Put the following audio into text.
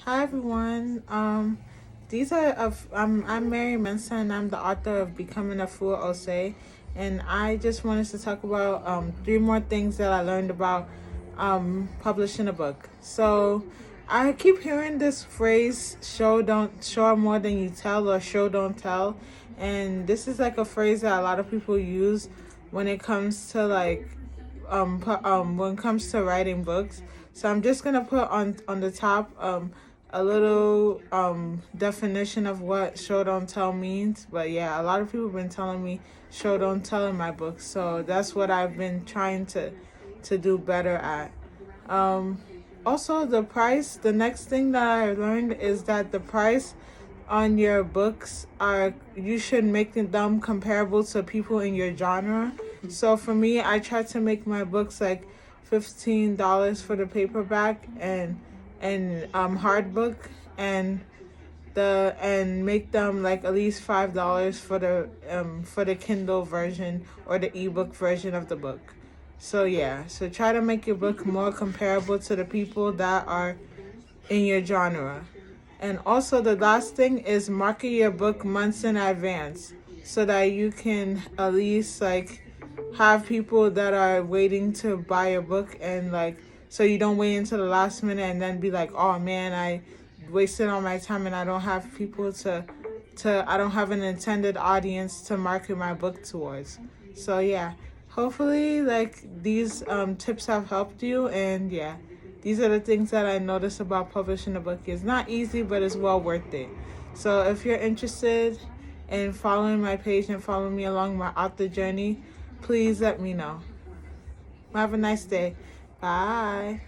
Hi everyone. These are of I'm Mary Mensa and I'm the author of Becoming a Fool Ose, and I just wanted to talk about three more things that I learned about publishing a book. So I keep hearing this phrase show more than you tell, or show don't tell, and this is like a phrase that a lot of people use when it comes to when it comes to writing books. So I'm just gonna put on the top a little definition of what show don't tell means. But yeah, a lot of people have been telling me show don't tell in my books, so that's what I've been trying to do better at. Also, the price. The next thing that I learned is that the price on your books are you should make them comparable to people in your genre. So for me, I try to make my books like $15 for the paperback and hard book, and make them like at least $5 for the Kindle version or the ebook version of the book. So yeah, so try to make your book more comparable to the people that are in your genre. And also the last thing is market your book months in advance so that you can at least like have people that are waiting to buy your book, and like so you don't wait until the last minute and then be like, oh man, I wasted all my time and I don't have people to I don't have an intended audience to market my book towards. So yeah, hopefully like these tips have helped you, and yeah, these are the things that I noticed about publishing a book. It's not easy, but it's well worth it. So if you're interested in following my page and following me along my author journey, please let me know. Have a nice day. Bye.